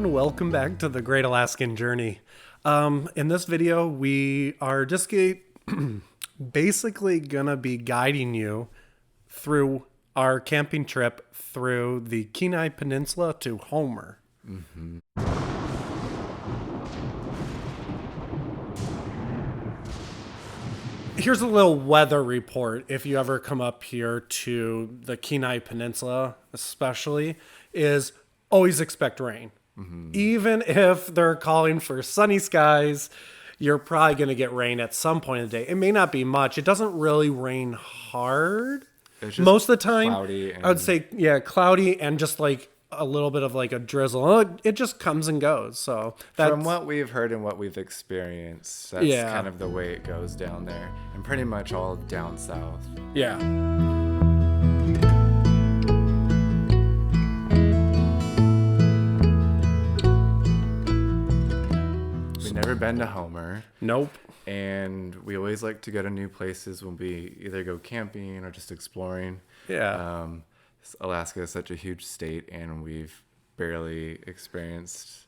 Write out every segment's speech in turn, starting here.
and welcome back to the Great Alaskan Journey. In this video, we are just basically gonna be guiding you through our camping trip through the Kenia Peninsula to Homer. Mm-hmm. Here's a little weather report if you ever come up here to the Kenia Peninsula, especially, is always expect rain. Mm-hmm. Even if they're calling for sunny skies, you're probably going to get rain at some point in the day. It may not be much. It doesn't really rain hard. It's just most of the time. Cloudy and... I would say, cloudy and just like a little bit of like a drizzle. It just comes and goes. So from what we've heard and what we've experienced, that's kind of the way it goes down there, and pretty much all down south. Yeah. We've never been to Homer. Nope. And we always like to go to new places when we either go camping or just exploring. Yeah. Alaska is such a huge state, and we've barely experienced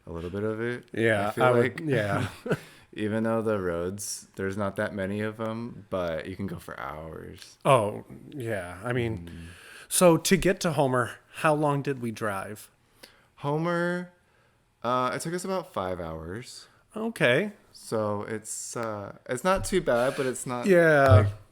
a little bit of it. Yeah. Even though the roads, there's not that many of them, but you can go for hours. Oh, yeah. I mean, so to get to Homer, how long did we drive? Homer, it took us about 5 hours. Okay. So it's not too bad, but it's not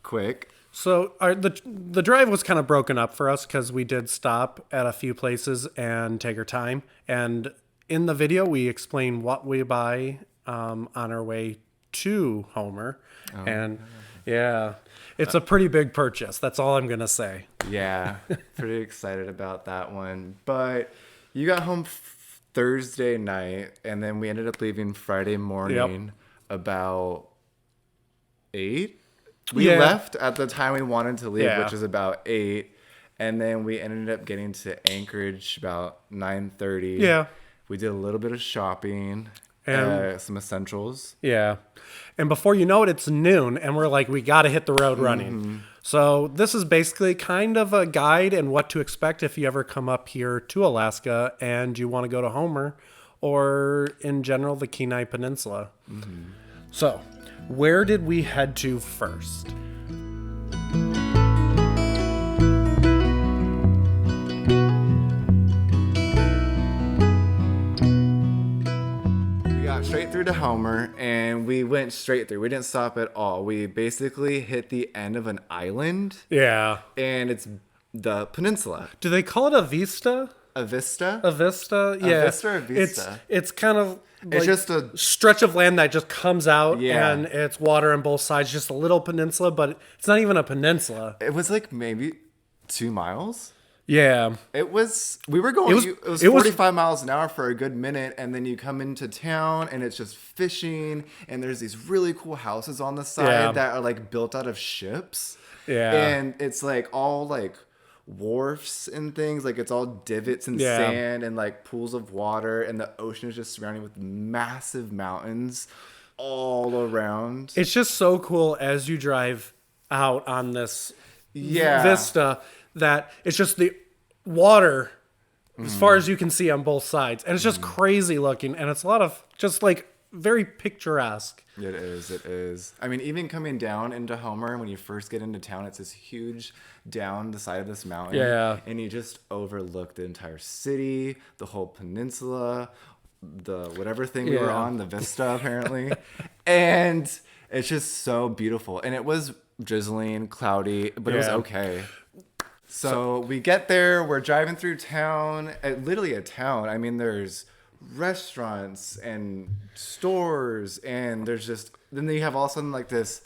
quick. So the drive was kind of broken up for us because we did stop at a few places and take our time. And in the video, we explain what we buy on our way to Homer. Oh, and it's a pretty big purchase. That's all I'm going to say. Yeah, pretty excited about that one. But you got home Thursday night, and then we ended up leaving Friday morning about 8. We left at the time we wanted to leave, which is about 8. And then we ended up getting to Anchorage about 9:30. Yeah. We did a little bit of shopping and some essentials. Yeah. And before you know it, it's noon, and we're like, we got to hit the road running. Mm-hmm. So this is basically kind of a guide and what to expect if you ever come up here to Alaska and you want to go to Homer or in general the Kenai Peninsula. Mm-hmm. So where did we head to first? We got straight through to Homer, and we went straight through. We didn't stop at all. We basically hit the end of an island. Yeah. And it's the peninsula. Do they call it a vista? A vista? A vista? Yeah. A vista or a vista? It's kind of like it's just a stretch of land that just comes out, and it's water on both sides, just a little peninsula, but it's not even a peninsula. It was like maybe 2 miles. Yeah. It was 45 miles an hour for a good minute, and then you come into town and it's just fishing, and there's these really cool houses on the side that are like built out of ships. Yeah. And it's like all like wharfs and things, like it's all divots and sand and like pools of water, and the ocean is just surrounded with massive mountains all around. It's just so cool as you drive out on this vista that it's just the water as far as you can see on both sides, and it's just crazy looking, and it's a lot of just like very picturesque. It is. I mean, even coming down into Homer, when you first get into town, it's this huge down the side of this mountain. Yeah. And you just overlook the entire city, the whole peninsula, the whatever thing we were on, the vista apparently. And it's just so beautiful. And it was drizzling, cloudy, but it was okay. So we get there, we're driving through town, literally a town. I mean, there's restaurants and stores, and then you have all of a sudden like this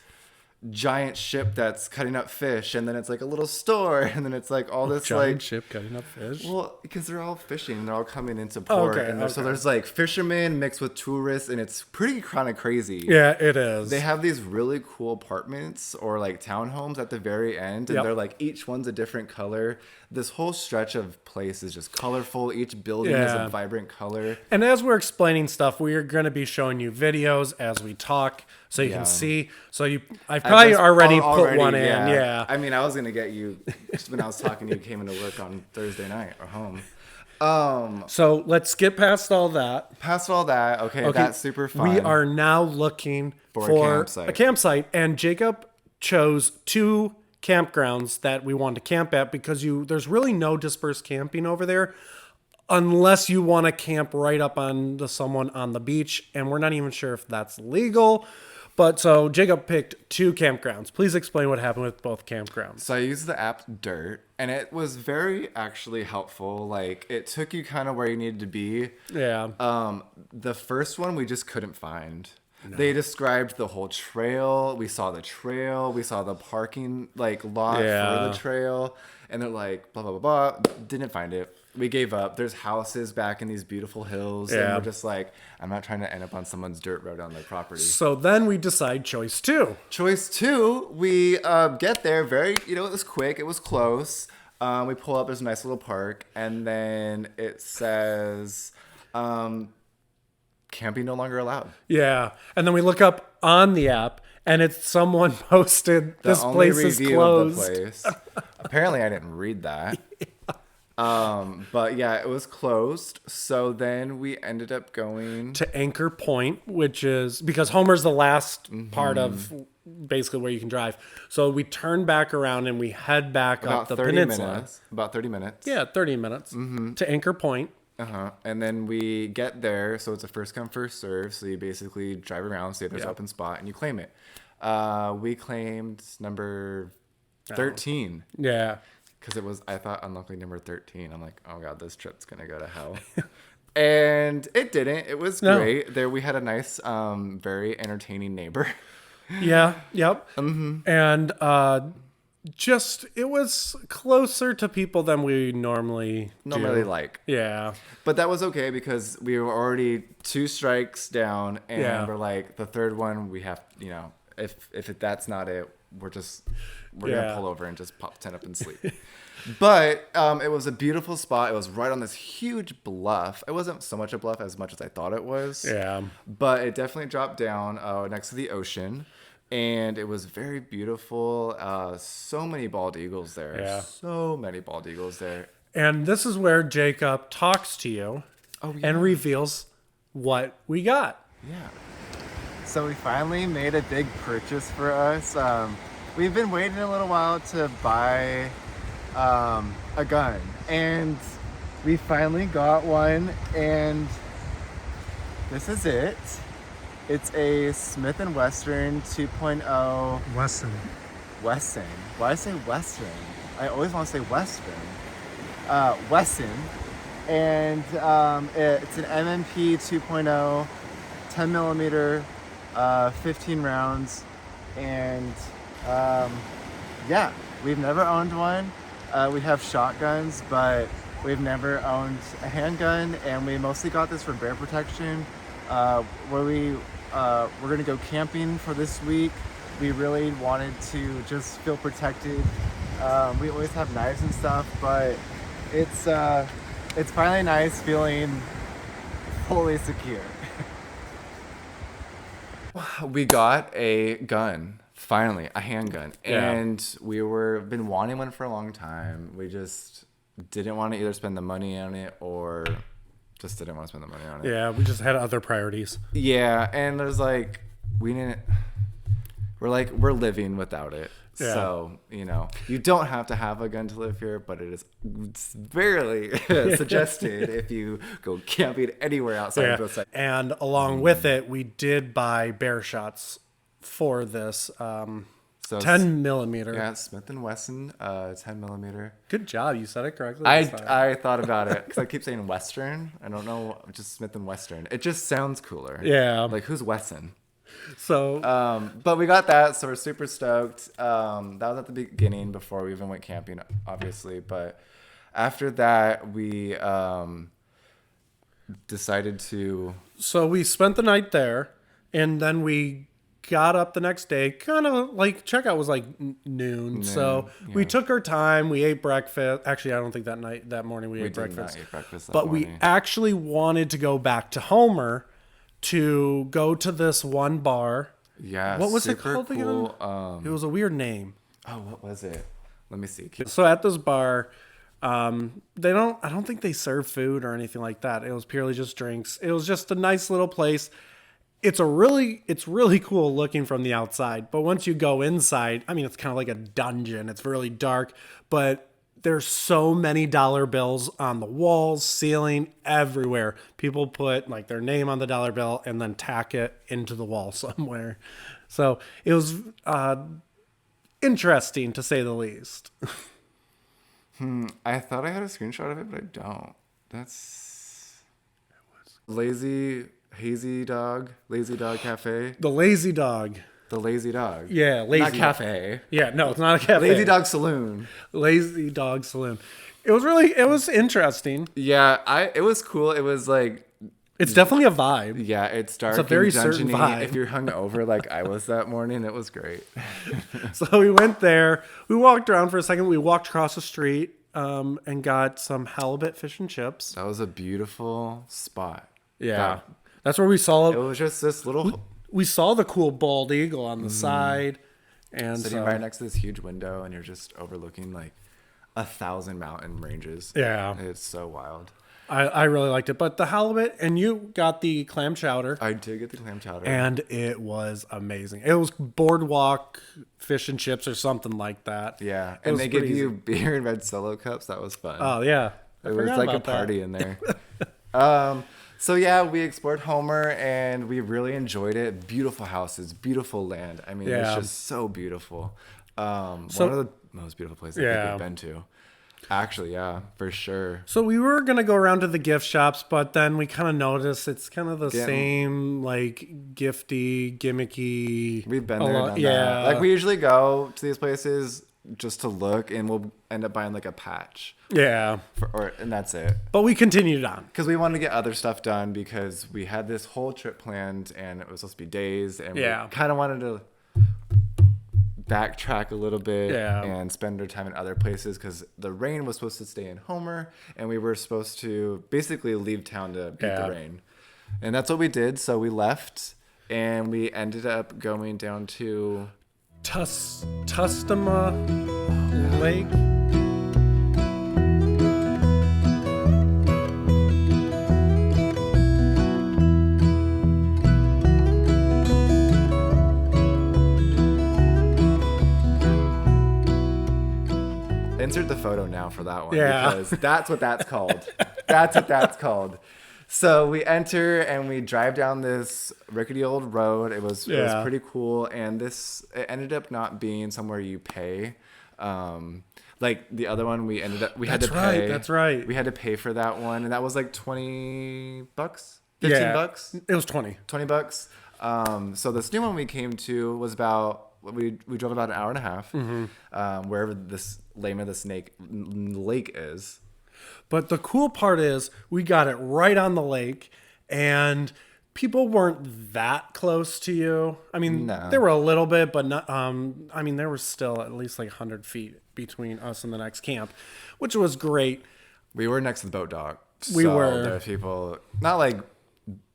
giant ship that's cutting up fish, and then it's like a little store, and then it's like all this giant ship cutting up fish. Well, because they're all fishing and they're all coming into port, so there's like fishermen mixed with tourists, and it's pretty kind of crazy. Yeah, it is. They have these really cool apartments or like townhomes at the very end, and they're like each one's a different color. This whole stretch of place is just colorful. Each building is a vibrant color. And as we're explaining stuff, we are going to be showing you videos as we talk, so you can see. So I've probably already put one in. Yeah. I mean, I was going to get you when I was talking to you came into work on Thursday night or home. So let's skip past all that. Past all that, okay, that's super fun. We are now looking for a campsite, and Jacob chose 2 campgrounds that we want to camp at because there's really no dispersed camping over there unless you want to camp right up on someone on the beach, and we're not even sure if that's legal. But so Jacob picked 2 campgrounds. Please explain what happened with both campgrounds. So I used the app Dirt, and it was very actually helpful. Like, it took you kind of where you needed to be. Yeah. The first one we just couldn't find. No. They described the whole trail. We saw the trail. We saw the parking lot for the trail. And they're like, blah, blah, blah, blah. Didn't find it. We gave up. There's houses back in these beautiful hills. Yeah. And we're just like, I'm not trying to end up on someone's dirt road on their property. So then we decide choice 2. Choice 2, we get there it was quick. It was close. We pull up. There's a nice little park. And then it says, camping no longer allowed. Yeah. And then we look up on the app, and it's someone posted, this place is closed. Of the place. Apparently, I didn't read that. But yeah, it was closed. So then we ended up going to Anchor Point, which is because Homer's the last part of basically where you can drive. So we turn back around and we head back up the peninsula. About 30 minutes. Yeah, 30 minutes to Anchor Point. And then we get there. So it's a first come, first serve. So you basically drive around, see if there's an open spot, and you claim it. We claimed number 13. Yeah. Because I thought unlucky number 13. I'm like, oh God, this trip's going to go to hell. And it didn't. It was great. There we had a nice, very entertaining neighbor. Yeah. Yep. And it was closer to people than we normally like. Yeah. But that was okay because we were already 2 strikes down. And we're like, the third one, we have, if that's not it, we're going to pull over and just pop the tent up and sleep. But it was a beautiful spot. It was right on this huge bluff. It wasn't so much a bluff as much as I thought it was. Yeah. But it definitely dropped down next to the ocean. And it was very beautiful. So many bald eagles there. Yeah. So many bald eagles there. And this is where Jacob talks to you and reveals what we got. Yeah. So we finally made a big purchase for us. We've been waiting a little while to buy a gun, and we finally got one, and this is it. It's a Smith & Wesson 2.0. Wesson. Wesson. Why do I say Western? I always want to say Western. Wesson. And it's an MMP 2.0, 10 millimeter, 15 rounds, and we've never owned one. We have shotguns, but we've never owned a handgun, and we mostly got this for bear protection. We're gonna go camping for this week. We really wanted to just feel protected. We always have knives and stuff, but it's finally nice feeling fully secure. We got a gun, finally, a handgun, and been wanting one for a long time. We just didn't want to either spend the money on it or just didn't want to spend the money on it. Yeah, we just had other priorities. Yeah, and there's we're living without it. Yeah. So, you don't have to have a gun to live here, but it's barely suggested if you go camping anywhere outside of the site. And along with it, we did buy bear shots for this 10 millimeter. Yeah, Smith & Wesson 10 millimeter. Good job. You said it correctly. I thought about it because I keep saying Western. I don't know, just Smith & Western. It just sounds cooler. Yeah. Like, who's Wesson? So, but we got that, so we're super stoked. That was at the beginning before we even went camping, obviously. But after that, we decided to. So we spent the night there, and then we got up the next day. Kind of like checkout was like noon. So we took our time. We ate breakfast. Actually, I don't think that morning we ate breakfast. Not eat breakfast that but morning. We actually wanted to go back to Homer to go to this one bar. Yeah, what was it called cool. again? It was a weird name. Oh, what was it? Let me see. So at this bar, I don't think they serve food or anything like that. It was purely just drinks. It was just a nice little place. It's really cool looking from the outside, but once you go inside, I mean, it's kind of like a dungeon. It's really dark, but there's so many dollar bills on the walls, ceiling, everywhere. People put like their name on the dollar bill and then tack it into the wall somewhere. So it was interesting to say the least. I thought I had a screenshot of it, but I don't. That's Lazy Dog Cafe. The Lazy Dog. The Lazy Dog. Yeah, Lazy Not cafe. Yeah, no, it's not a cafe. Lazy Dog Saloon. Lazy Dog Saloon. It was interesting. Yeah, it was cool. It was like, It's definitely a vibe. yeah, it's dark. It's a very and certain dungeony. vibe. If you're hungover like I was that morning, it was great. So we went there. We walked around for a second. We walked across the street and got some halibut fish and chips. That was a beautiful spot. Yeah. That's where we saw It was just this little we saw the cool bald eagle on the side. And sitting so, right next to this huge window, and you're just overlooking like 1,000 mountain ranges. Yeah. It's so wild. I really liked it. But the halibut, and you got the clam chowder. I did get the clam chowder. And it was amazing. It was boardwalk fish and chips or something like that. Yeah, It and was they give pretty you easy. beer in red Solo cups. That was fun. Oh, yeah. I it was forgot like a about that. party in there. So yeah, we explored Homer and we really enjoyed it. Beautiful houses, beautiful land. I mean, Yeah. it's just so beautiful. One So- of the most beautiful places I Yeah. think we've been to. Actually, yeah, for sure. So we were going to go around to the gift shops, but then we kind of noticed it's kind of the same, like, gifty, gimmicky. We've been there, done yeah. that. Like, we usually go to these places just to look, and we'll end up buying like a patch, Yeah. and that's it. But we continued on. Because we wanted to get other stuff done because we had this whole trip planned, and it was supposed to be days, and Yeah. we kind of wanted to backtrack a little bit Yeah. and spend our time in other places because the rain was supposed to stay in Homer, and we were supposed to basically leave town to beat Yeah. the rain. And that's what we did. So we left, and we ended up going down to Tustama Lake. insert the photo now for that one. Yeah. Because that's what that's called. That's what that's called. So we enter and we drive down this rickety old road. It was pretty cool. And it ended up not being somewhere you pay. Like the other one, we had to pay. That's right. We had to pay for that one. And that was like $20, $15. It was 20. $20. So this new one we came to was about, we drove about an hour and a half, wherever this Lame of the Snake lake is. But the cool part is we got it right on the lake, and people weren't that close to you. I mean, No. there were a little bit, but not. I mean, there was still at least like 100 feet between us and the next camp, which was great. We were next to the boat dock. We so were. There were people, not like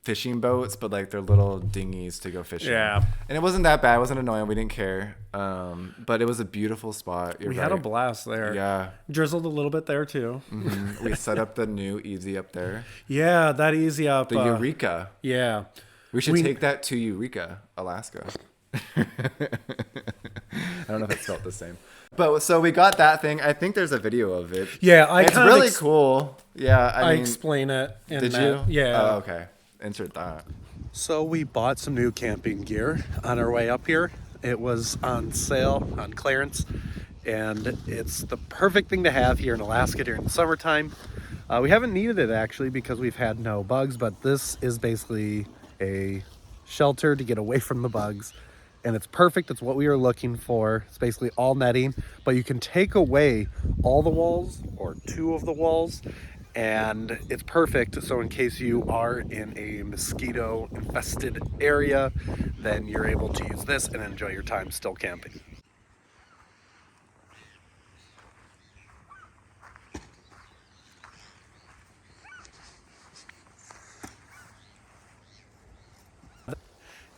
fishing boats, but like their little dinghies to go fishing. Yeah. And it wasn't that bad. It wasn't annoying. We didn't care. But it was a beautiful spot. We had a blast there. Yeah. Drizzled a little bit there too. Mm-hmm. We set up the new Easy up there. Yeah, that easy up. The Eureka. Yeah. We should take that to Eureka, Alaska. I don't know if it's spelled the same. But so we got that thing. I think there's a video of it. Yeah, it's really cool. Yeah, I mean, explain it. Did you? Yeah. Oh, okay. Insert that. So we bought some new camping gear on our way up here. It was on sale, on clearance, and it's the perfect thing to have here in Alaska during the summertime. We haven't needed it actually because we've had no bugs, but this is basically a shelter to get away from the bugs. And it's perfect. It's what we were looking for. It's basically all netting, but you can take away all the walls or two of the walls, and it's perfect. So in case you are in a mosquito infested area, then you're able to use this and enjoy your time still camping.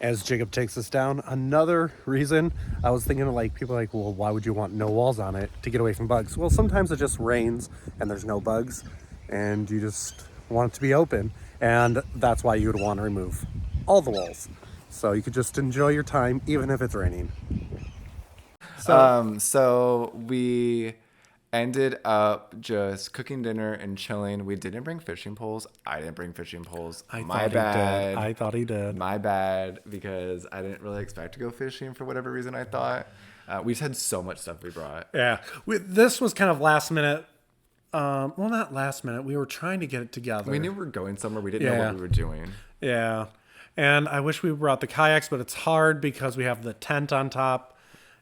as Jacob takes us down. Another reason I was thinking of, like, people are like, well, why would you want no walls on it to get away from bugs? Well, sometimes it just rains and there's no bugs and you just want it to be open, and that's why you would want to remove all the walls. So you could just enjoy your time even if it's raining. So we ended up just cooking dinner and chilling. We didn't bring fishing poles. I didn't bring fishing poles. My bad. I thought he did. My bad, because I didn't really expect to go fishing for whatever reason I thought. We just had so much stuff we brought. Yeah. This was kind of last minute. Well, not last minute. We were trying to get it together. We knew we were going somewhere. We didn't know what we were doing. Yeah. And I wish we brought the kayaks, but it's hard because we have the tent on top.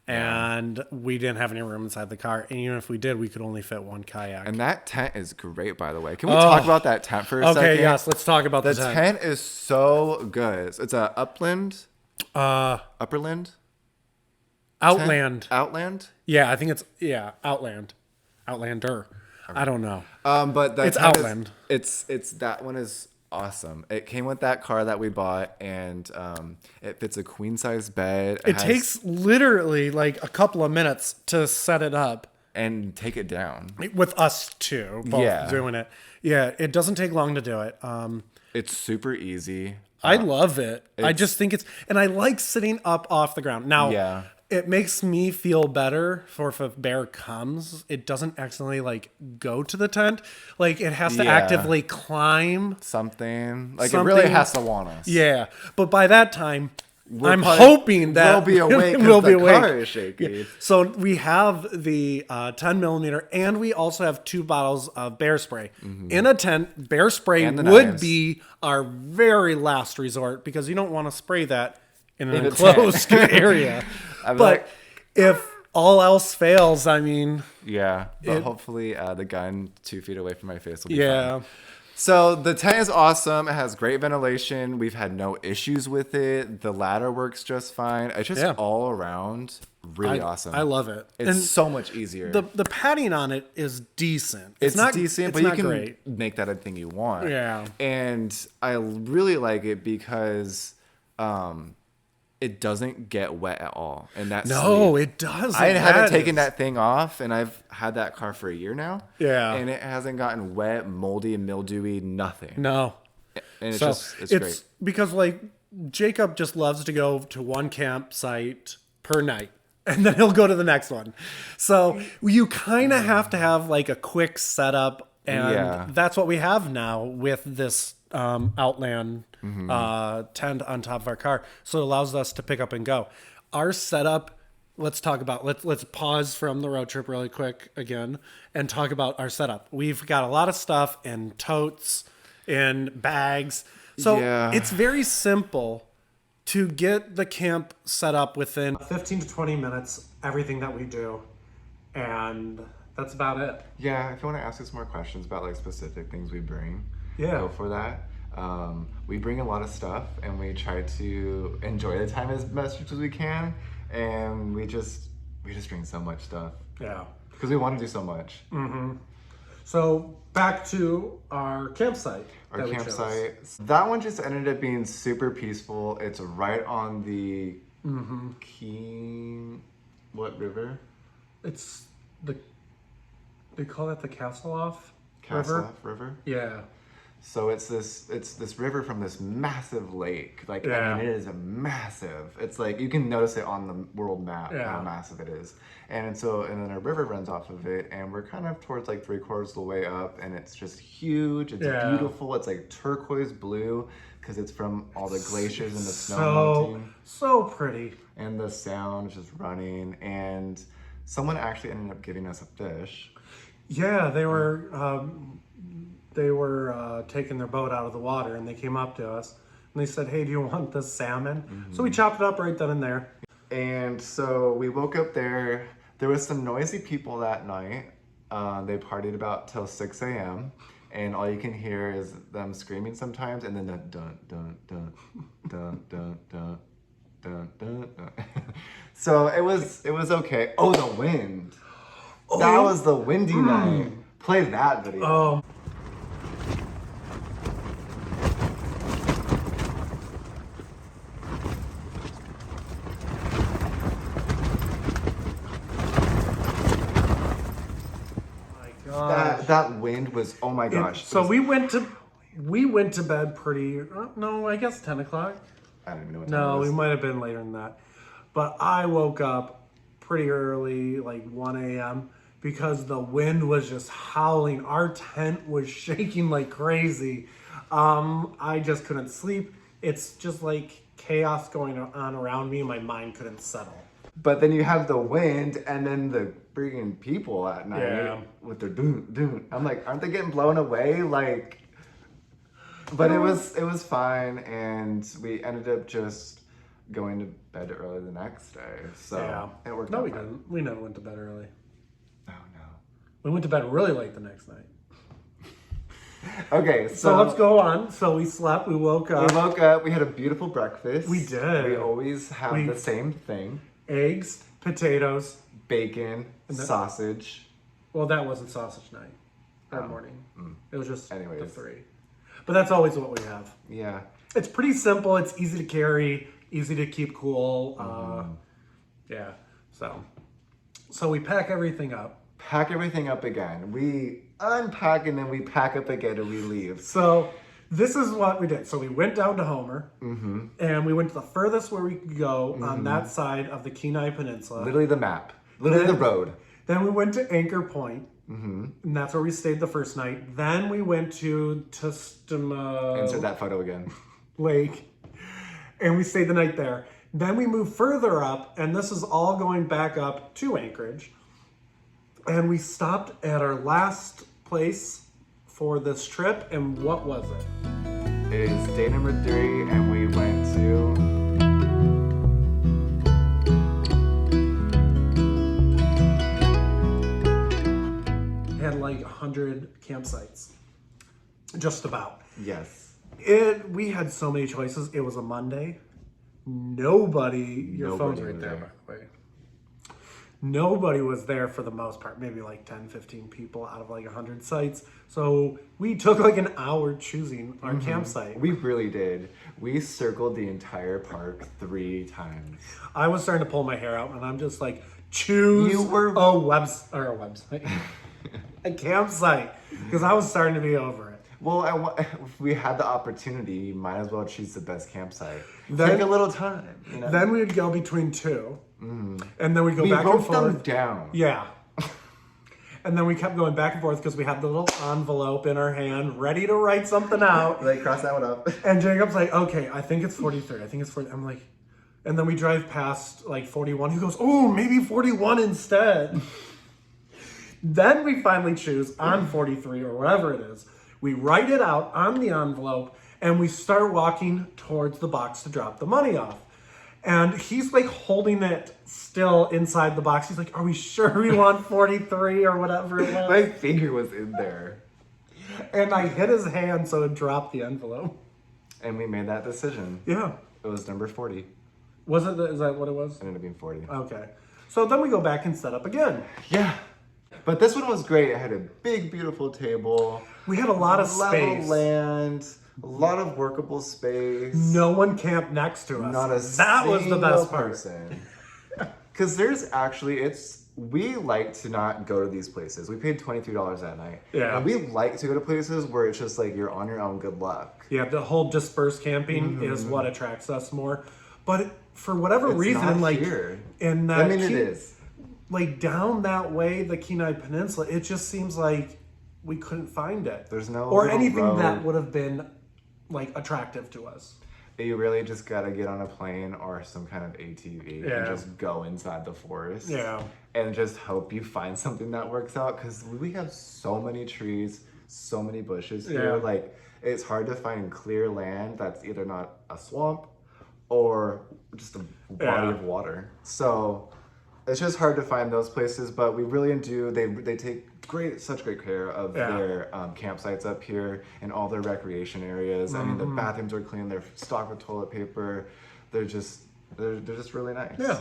And we didn't have any room inside the car. And even if we did, we could only fit one kayak. And that tent is great, by the way. Can we talk about that tent for a second? Okay, yes. Let's talk about the tent. The tent is so good. It's a upland? Upperland? Outland. Outland? Yeah, I think it's, Outland. Outlander. I don't know. But it's Outland. It's that one is awesome. It came with that car that we bought, and it fits a queen size bed. It takes literally like a couple of minutes to set it up and take it down. With us two, both doing it. Yeah, it doesn't take long to do it. It's super easy. I love it. I just think and I like sitting up off the ground. Now, it makes me feel better for if a bear comes, it doesn't accidentally like go to the tent. Like it has to actively climb something. Like it really has to want us. Yeah. But by that time, I'm hoping that we'll be awake because the car is shaky. Yeah. So we have the 10 millimeter, and we also have 2 bottles of bear spray. In a tent, bear spray would be our very last resort because you don't want to spray that in an enclosed area. But if all else fails, I mean... Yeah, but hopefully the gun 2 feet away from my face will be fine. So the tent is awesome. It has great ventilation. We've had no issues with it. The ladder works just fine. It's just all around really awesome. I love it. It's so much easier. The padding on it is decent. It's not decent, but you can make that a thing you want. Yeah. And I really like it because... it doesn't get wet at all. And that's it doesn't. I haven't taken that thing off, and I've had that car for a year now. Yeah. And it hasn't gotten wet, moldy, and mildewy, nothing. No. And it's great. Because like Jacob just loves to go to one campsite per night, and then he'll go to the next one. So you kind of have to have like a quick setup, and that's what we have now with this Outland tent on top of our car, so it allows us to pick up and go. Our setup, let's pause from the road trip really quick again and talk about our setup. We've got a lot of stuff in totes, in bags, so it's very simple to get the camp set up within 15 to 20 minutes, everything that we do, and that's about it. Yeah, if you want to ask us more questions about like specific things we bring, go for that. We bring a lot of stuff, and we try to enjoy the time as much as we can, and we just bring so much stuff. Yeah, because we want to do so much. So back to our campsite. That one just ended up being super peaceful. It's right on the what river? It's they call that the Castleoff River. Yeah. So it's this river from this massive lake. Like, I mean, it is a massive. It's like, you can notice it on the world map, how massive it is. And then a river runs off of it, and we're kind of towards like 3/4 of the way up, and it's just huge. It's beautiful. It's like turquoise blue because it's from all the glaciers and the snow melting. So pretty. And the sound is just running, and someone actually ended up giving us a fish. Yeah, they were taking their boat out of the water, and they came up to us and they said, "Hey, do you want this salmon?" So we chopped it up right then and there. And so we woke up there. There was some noisy people that night. They partied about till 6 a.m. and all you can hear is them screaming sometimes, and then the dun dun dun dun dun dun dun dun dun. So it was okay. Oh, the wind. That was the windy night. Play that video. that wind was, oh my gosh. So we went to bed pretty. No, I guess 10 o'clock. I don't even know what time No, it was. we might have been later than that. But I woke up pretty early, like 1 a.m., because the wind was just howling. Our tent was shaking like crazy. I just couldn't sleep. It's just like chaos going on around me, and my mind couldn't settle. But then you have the wind and then the freaking people at night Yeah. with their doon. I'm like, aren't they getting blown away? Like, but it was fine, and we ended up just going to bed early the next day. So Yeah. it worked No, out we fine. didn't. We never went to bed early. Oh no. We went to bed really late the next night. Okay, So let's go on. So we slept. We woke We up. woke up. We had a beautiful breakfast. We did. We always have the same thing: Eggs, potatoes. bacon, then- sausage. Well, that wasn't sausage night that morning. It was just the Anyways. 3. But that's always what we have. Yeah. It's pretty simple. It's easy to carry, easy to keep cool. Yeah. So we pack everything up. Pack everything up again. We unpack and then we pack up again and we leave. So this is what we did. So we went down to Homer, and we went to the furthest where we could go on that side of the Kenai Peninsula. Literally the map. Literally the road. Then we went to Anchor Point, and that's where we stayed the first night. Then we went to Tustamo Insert that photo again. Lake, and we stayed the night there. Then we moved further up, and this is all going back up to Anchorage. And we stopped at our last place for this trip, and what was it? It is day number 3, and we went to It had like 100 campsites, just about. yes. We had so many choices. It was a Monday. Your phone's Nobody right was there, there. by the way. Nobody was there for the most part, maybe like 10, 15 people out of like 100 sites. So we took like an hour choosing our campsite. We really did. We circled the entire park 3 times. I was starting to pull my hair out, and I'm just like, choose You were- a website, a campsite, because I was starting to be over it. Well, if we had the opportunity, you might as well choose the best campsite. Then- Take a little time. You know? Then we would go between 2, and then we'd go we back and wrote forth. them down. Yeah. And then we kept going back and forth because we had the little envelope in our hand, ready to write something out. Like, cross that one up. And Jacob's like, okay, I think it's 43. I think it's 40. I'm like, and then we drive past like 41. He goes, oh, maybe 41 instead. Then we finally choose on 43 or whatever it is. We write it out on the envelope, and we start walking towards the box to drop the money off. And he's like holding it still inside the box. He's like, are we sure we want 43 or whatever it was? My finger was in there. And I hit his hand, so it dropped the envelope. And we made that decision. Yeah. It was number 40. Was it? Is that what it was? It ended up being 40. Okay. So then we go back and set up again. Yeah. But this one was great. It had a big, beautiful table. We had a lot of level space. land. A lot of workable space. No one camped next to us. Not a That was the best part. person. Because there's actually, we like to not go to these places. We paid $23 that night. Yeah. And we like to go to places where it's just like you're on your own, good luck. Yeah, the whole dispersed camping is what attracts us more. But for whatever It's reason, not like here. in that I mean, it is. like down that way, the Kenai Peninsula, it just seems like we couldn't find it. There's no or little anything that road. would have been like attractive to us. You really just gotta get on a plane or some kind of ATV Yeah. and just go inside the forest. Yeah. And just hope you find something that works out, because we have so many trees, so many bushes here. Yeah. Like, it's hard to find clear land that's either not a swamp or just a body Yeah. of water. So it's just hard to find those places, but we really do. They take such great care of Yeah. their campsites up here and all their recreation areas. I mean, the bathrooms are clean. They're stocked with toilet paper. They're just really nice. Yeah.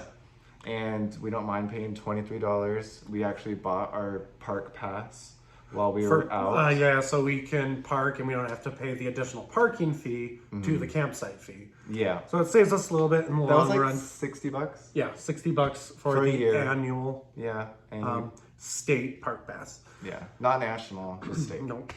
And we don't mind paying $23. We actually bought our park pass while we were out. Yeah, so we can park and we don't have to pay the additional parking fee to the campsite fee. Yeah. So it saves us a little bit in the That was long like run. $60. Yeah, $60 for a the year. annual Yeah. And state park pass. yeah. Not national, just state. Nope.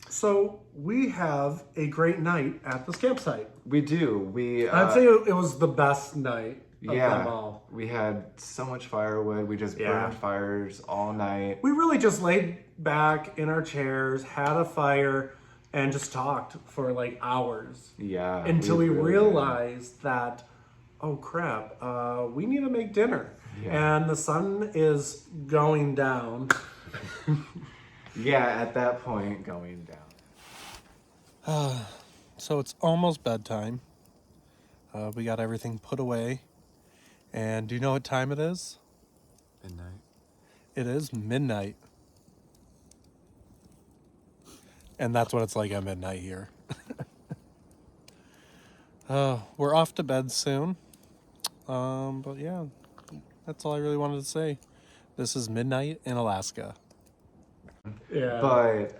So we have a great night at this campsite. We do. I'd say it was the best night of them all. We had so much firewood. We just burned fires all night. We really just laid back in our chairs, had a fire, and just talked for like hours. Yeah. Until we really realized that, oh crap, we need to make dinner. Yeah. And the sun is going down. Yeah, at that point, going down. So it's almost bedtime. We got everything put away. And do you know what time it is? Midnight. It is midnight. And that's what it's like at midnight here. We're off to bed soon. But yeah, that's all I really wanted to say. This is midnight in Alaska. Yeah. But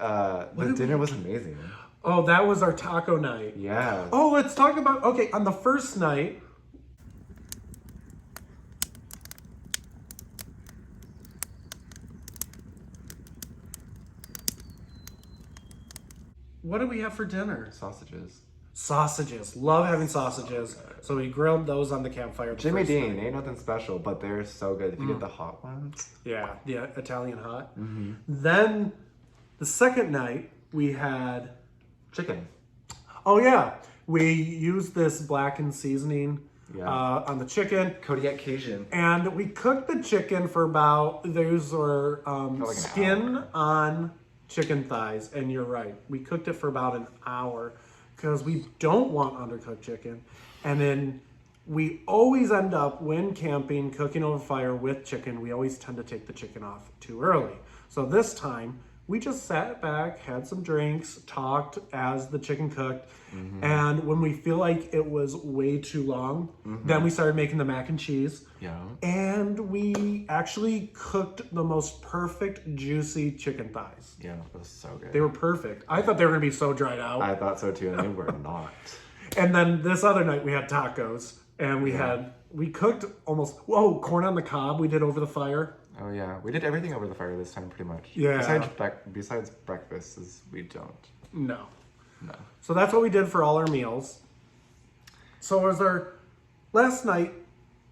the dinner was amazing. Oh, that was our taco night. Yeah. Oh, let's talk about, okay, on the first night, what did we have for dinner? Sausages. Sausages. Love having sausages. So we grilled those on the campfire. Jimmy Dean, ain't nothing special, but they're so good. If you get the hot ones. Yeah, the Italian hot. Mm-hmm. Then the second night we had Chicken. Oh yeah, we used this blackened seasoning on the chicken. Kodiak Cajun. And we cooked the chicken for about, those were like skin on chicken thighs. And you're right, we cooked it for about an hour because we don't want undercooked chicken. And then we always end up, when camping, cooking over fire with chicken, we always tend to take the chicken off too early. So this time, we just sat back, had some drinks, talked as the chicken cooked. Mm-hmm. And when we feel like it was way too long, then we started making the mac and cheese. Yeah. And we actually cooked the most perfect, juicy chicken thighs. Yeah, it was so good. They were perfect. I thought they were going to be so dried out. I thought so too, and they were not. And then this other night we had tacos. And we cooked almost, corn on the cob we did over the fire. Oh yeah, we did everything over the fire this time, pretty much. Yeah. Besides breakfast, we don't. No. So that's what we did for all our meals. So it was our last night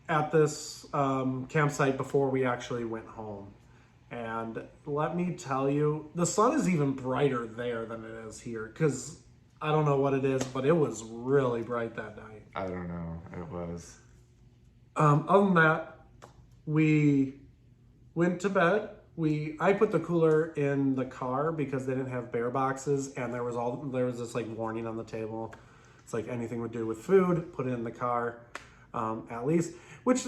at this campsite before we actually went home. And let me tell you, the sun is even brighter there than it is here. Because I don't know what it is, but it was really bright that night. I don't know. It was. Other than that, we went to bed. I put the cooler in the car because they didn't have bear boxes, and there was this like warning on the table. It's like anything would do with food, put it in the car, at least. Which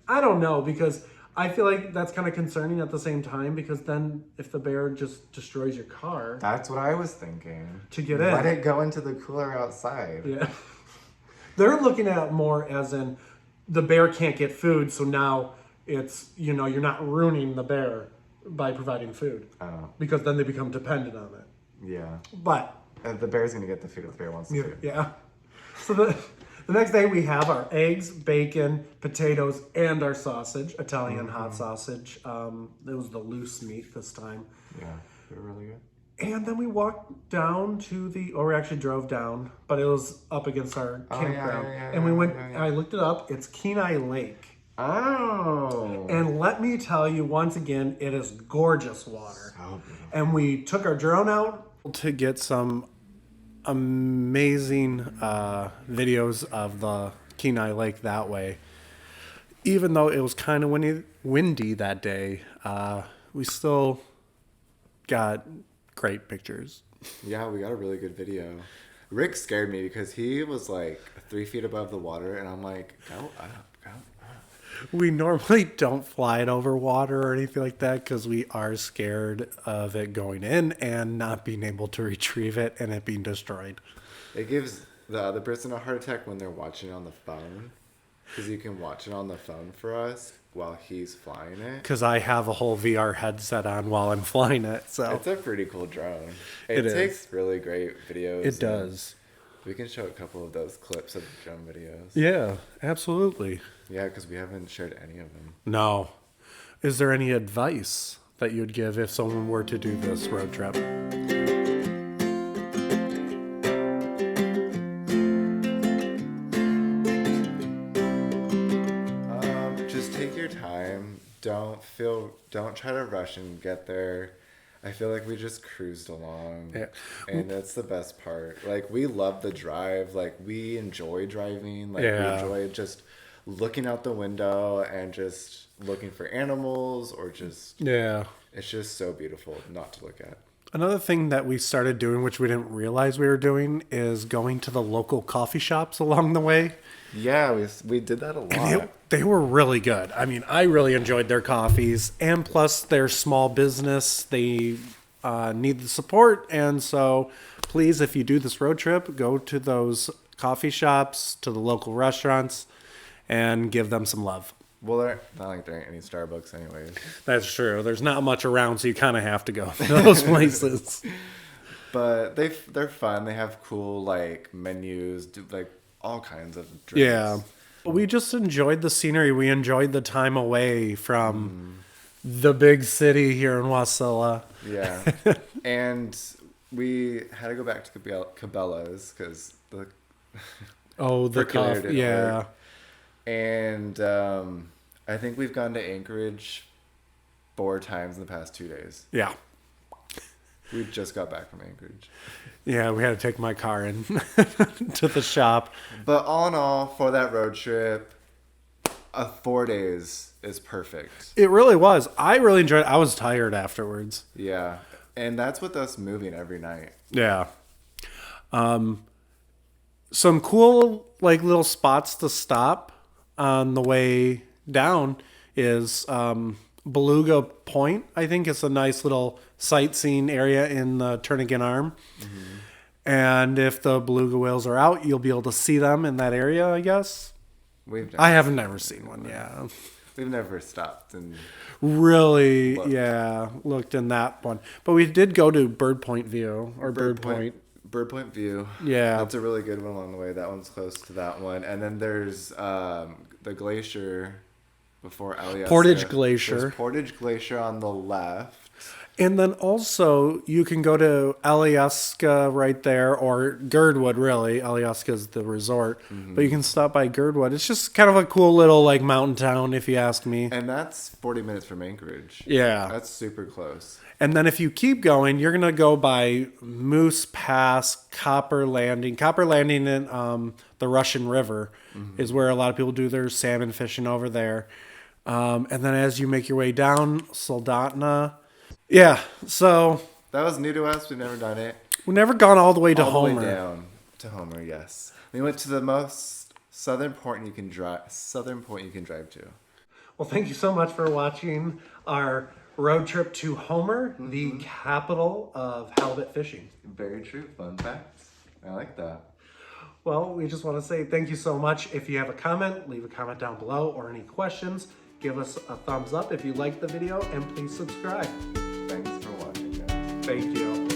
I don't know, because I feel like that's kind of concerning at the same time, because then if the bear just destroys your car, that's what I was thinking. To get in, let it go into the cooler outside. Yeah, they're looking at it more as in the bear can't get food, so now it's, you're not ruining the bear by providing food. Oh. Because then they become dependent on it. Yeah. But the bear's going to get the food if the bear wants the food. Yeah. So the next day we have our eggs, bacon, potatoes, and our sausage, Italian hot sausage. It was the loose meat this time. Yeah, they were really good. And then we walked down to we actually drove down, but it was up against our campground. And we went, I looked it up, it's Kenai Lake. Oh. And let me tell you, once again, it is gorgeous water. So beautiful. And we took our drone out to get some amazing videos of the Kenai Lake that way. Even though it was kind of windy that day, we still got great pictures. Yeah, we got a really good video. Rick scared me because he was like 3 feet above the water, and I'm like, go up. We normally don't fly it over water or anything like that because we are scared of it going in and not being able to retrieve it and it being destroyed. It gives the other person a heart attack when they're watching on the phone. Because you can watch it on the phone for us while he's flying it. Because I have a whole VR headset on while I'm flying it. So It's a pretty cool drone. It takes really great videos. it does. We can show a couple of those clips of the drone videos. Yeah, absolutely. Yeah, because we haven't shared any of them. No. Is there any advice that you'd give if someone were to do this road trip? Just take your time. Don't try to rush and get there. I feel like we just cruised along. Yeah. And that's the best part. Like, we love the drive. Like, we enjoy driving. Like, Yeah. we enjoy just looking out the window and just looking for animals or just... Yeah. It's just so beautiful not to look at. Another thing that we started doing, which we didn't realize we were doing, is going to the local coffee shops along the way. Yeah, we did that a lot. And they were really good. I mean, I really enjoyed their coffees. And plus, they're small business. They need the support. And so, please, if you do this road trip, go to those coffee shops, to the local restaurants, and give them some love. Well, they're not like there ain't any Starbucks anyways. That's true. There's not much around, so you kind of have to go to those places. But they're fun. They have cool like menus, like all kinds of drinks. Yeah. We just enjoyed the scenery. We enjoyed the time away from the big city here in Wasilla. Yeah. And we had to go back to Cabela's because the Oh, the percolator coffee. didn't Yeah. work. And I think we've gone to Anchorage 4 times in the past 2 days. Yeah. We just got back from Anchorage. Yeah, we had to take my car in to the shop. But all in all, for that road trip, 4 days is perfect. It really was. I really enjoyed it. I was tired afterwards. Yeah. And that's with us moving every night. Yeah. Some cool like little spots to stop on the way down is Beluga Point. I think it's a nice little sightseeing area in the Turnagain Arm. Mm-hmm. And if the beluga whales are out, you'll be able to see them in that area, I guess. I have never seen one, yeah. We've never stopped and really looked in that one. But we did go to Bird Point View or Bird Point. Bird Point View. Yeah. That's a really good one along the way. That one's close to that one. And then there's the glacier before Alaskan. Portage Glacier. There's Portage Glacier on the left. And then also you can go to Alaska right there, or Girdwood really. Alaska is the resort. Mm-hmm. But you can stop by Girdwood. It's just kind of a cool little like mountain town if you ask me. And that's 40 minutes from Anchorage. Yeah. That's super close. And then if you keep going, you're going to go by Moose Pass, Copper Landing. Copper Landing in the Russian River is where a lot of people do their salmon fishing over there. And then as you make your way down, Soldotna. Yeah, so... That was new to us. We've never done it. We've never gone all the way to Homer. All the way down to Homer, yes. We went to the most southern point you can drive to. Well, thank you so much for watching our road trip to Homer, the capital of halibut fishing. Very true. Fun facts. I like that. Well, we just want to say thank you so much. If you have a comment, leave a comment down below, or any questions. Give us a thumbs up if you liked the video, and please subscribe. Thanks for watching, guys. Thank you.